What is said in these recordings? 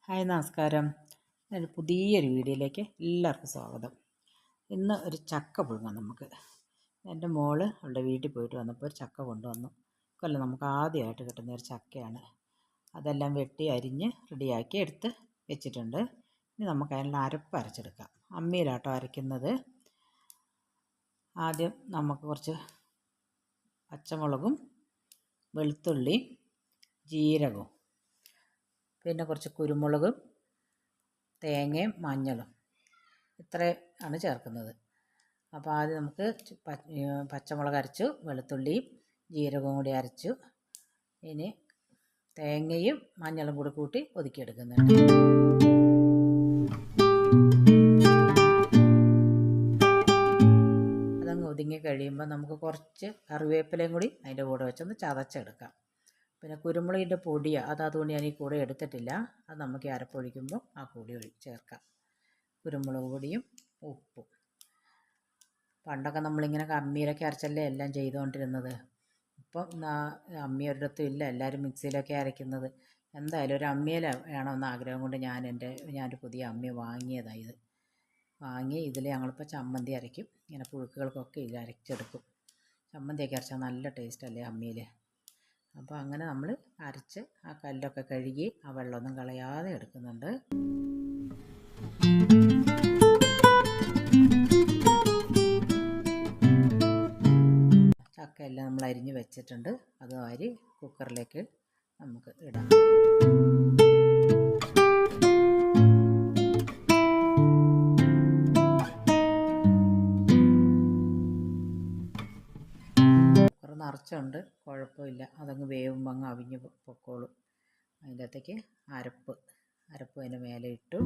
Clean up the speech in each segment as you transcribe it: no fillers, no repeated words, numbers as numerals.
Hi നമസ്കാരം. ഒരു പുതിയൊരു വീഡിയോയിലേക്ക് എല്ലാവർക്കും സ്വാഗതം. ഇന്ന് ഒരു ചക്ക പുഴുങ്ങാം നമുക്ക്. എൻ്റെ മോള് അവളുടെ വീട്ടിൽ പോയിട്ട് വന്നപ്പോൾ ഒരു ചക്ക കൊണ്ടുവന്നു. കൊല്ലം നമുക്ക് ആദ്യമായിട്ട് കിട്ടുന്ന ഒരു ചക്കയാണ്. അതെല്ലാം വെട്ടി അരിഞ്ഞ് റെഡിയാക്കി എടുത്ത് വെച്ചിട്ടുണ്ട്. ഇനി നമുക്ക് അതിനുള്ള അരപ്പ് അരച്ചെടുക്കാം. അമ്മിയിലാട്ടോ അരയ്ക്കുന്നത്. ആദ്യം നമുക്ക് കുറച്ച് പച്ചമുളകും വെളുത്തുള്ളിയും ജീരകവും പിന്നെ കുറച്ച് കുരുമുളകും തേങ്ങയും മഞ്ഞളും ഇത്രയാണ് ചേർക്കുന്നത്. അപ്പോൾ ആദ്യം നമുക്ക് പച്ചമുളക് അരച്ചു, വെളുത്തുള്ളിയും ജീരകവും കൂടി അരച്ചു. ഇനി തേങ്ങയും മഞ്ഞളും കൂടി കൂട്ടി ഒതുക്കിയെടുക്കുന്നുണ്ട്. അതങ്ങ് ഒതുങ്ങി കഴിയുമ്പോൾ നമുക്ക് കുറച്ച് കറിവേപ്പിലയും കൂടി അതിൻ്റെ കൂടെ വെച്ചൊന്ന് ചതച്ചെടുക്കാം. പിന്നെ കുരുമുളകിൻ്റെ പൊടിയാണ്, അതുകൊണ്ട് ഞാൻ ഈ കൂടെ എടുത്തിട്ടില്ല. അത് നമുക്ക് ഈ അരപ്പൊഴിക്കുമ്പോൾ ആ കൂടി ചേർക്കാം. കുരുമുളക് പൊടിയും ഉപ്പും. പണ്ടൊക്കെ നമ്മളിങ്ങനെ അമ്മിയിലൊക്കെ അരച്ചല്ലേ എല്ലാം ചെയ്തുകൊണ്ടിരുന്നത്. ഇപ്പം അമ്മി ഒരിടത്തും ഇല്ല, എല്ലാവരും മിക്സിയിലൊക്കെ അരയ്ക്കുന്നത്. എന്തായാലും ഒരു അമ്മിയിൽ വേണമെന്ന് ആഗ്രഹം കൊണ്ട് ഞാനൊരു പുതിയ അമ്മി വാങ്ങിയതാണ്. ഇത് വാങ്ങി ഇതിൽ ഞങ്ങളിപ്പോൾ ചമ്മന്തി അരയ്ക്കും. ഇങ്ങനെ പുഴുക്കുകൾക്കൊക്കെ ഇത് അരച്ചെടുക്കും. ചമ്മന്തിയൊക്കെ അരച്ചാൽ നല്ല ടേസ്റ്റല്ലേ അമ്മിയിൽ. അപ്പോൾ അങ്ങനെ നമ്മൾ അരച്ച് ആ കല്ലൊക്കെ കഴുകി ആ വെള്ളമൊന്നും കളയാതെ എടുക്കുന്നുണ്ട്. ചക്കയെല്ലാം നമ്മൾ അരിഞ്ഞ് വെച്ചിട്ടുണ്ട്. അത് അരി കുക്കറിലേക്ക് നമുക്ക് ഇടാം. നിറച്ചുണ്ട്, കുഴപ്പമില്ല. അതങ്ങ് വേവുമ്പോൾ അങ്ങ് അവിഞ്ഞ് പൊക്കോളും. അതിൻ്റെ അകത്തേക്ക് അരപ്പ് അതിൻ്റെ മേലെ ഇട്ടു.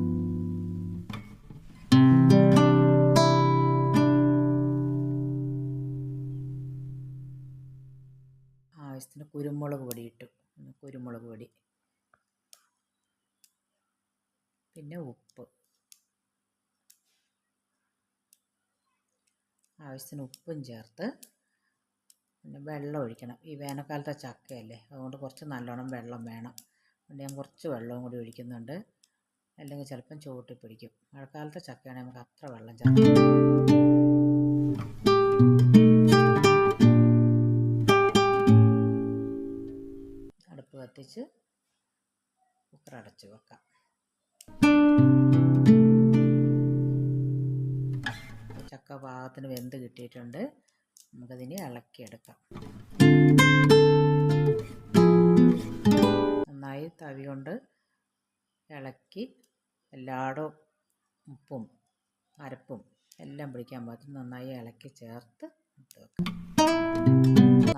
ആവശ്യത്തിന് കുരുമുളക് പൊടി ഇട്ടു. കുരുമുളക് പൊടി പിന്നെ ഉപ്പ്, ആവശ്യത്തിന് ഉപ്പും ചേർത്ത് പിന്നെ വെള്ളം ഒഴിക്കണം. ഈ വേനൽക്കാലത്തെ ചക്കയല്ലേ, അതുകൊണ്ട് കുറച്ച് നല്ലോണം വെള്ളം വേണം. അതുകൊണ്ട് ഞാൻ കുറച്ച് വെള്ളവും കൂടി ഒഴിക്കുന്നുണ്ട്. അല്ലെങ്കിൽ ചിലപ്പം ചുവട്ടി പിടിക്കും. മഴക്കാലത്തെ ചക്കയാണെങ്കിൽ നമുക്ക് അത്ര വെള്ളം ചേർക്കാം. അടുപ്പ് കത്തിച്ച് കുക്കർ അടച്ച് വെക്കാം. ചക്ക പാകത്തിന് വെന്ത് കിട്ടിയിട്ടുണ്ട്. നമുക്കതിനെ ഇളക്കിയെടുക്കാം. നന്നായി തവി കൊണ്ട് ഇളക്കി എല്ലായിടവും ഉപ്പും അരപ്പും എല്ലാം പിടിക്കാൻ പാകത്തിന് നന്നായി ഇളക്കി ചേർത്ത് ഇട്ട് വെക്കാം.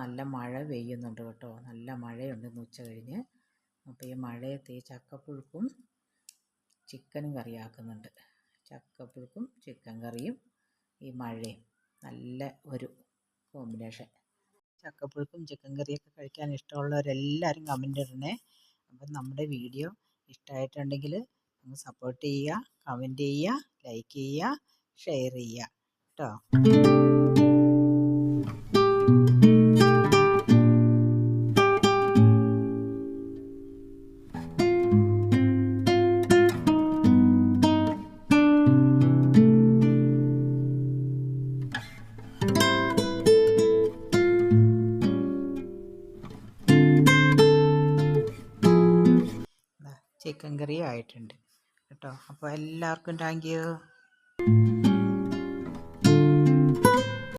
നല്ല മഴ പെയ്യുന്നുണ്ട് കേട്ടോ, നല്ല മഴയുണ്ട് ഇന്ന് ഉച്ച കഴിഞ്ഞ്. അപ്പോൾ ഈ മഴയത്ത് ഈ ചക്കപ്പുഴുക്കും ചിക്കനും കറിയാക്കുന്നുണ്ട്. ചക്കപ്പുഴുക്കും ചിക്കൻ കറിയും ഈ മഴയും നല്ല ഒരു കോമ്പിനേഷൻ. ചക്കപ്പുഴുക്കും ചിക്കൻ കറിയൊക്കെ കഴിക്കാൻ ഇഷ്ടമുള്ളവരെല്ലാവരും കമൻ്റ് ഇടണേ. അപ്പം നമ്മുടെ വീഡിയോ ഇഷ്ടമായിട്ടുണ്ടെങ്കിൽ ഒന്ന് സപ്പോർട്ട് ചെയ്യുക, കമൻ്റ് ചെയ്യുക, ലൈക്ക് ചെയ്യുക, ഷെയർ ചെയ്യുക കേട്ടോ. ചിക്കൻ കറി ആയിട്ടുണ്ട് കേട്ടോ. അപ്പോൾ എല്ലാവർക്കും താങ്ക് യു.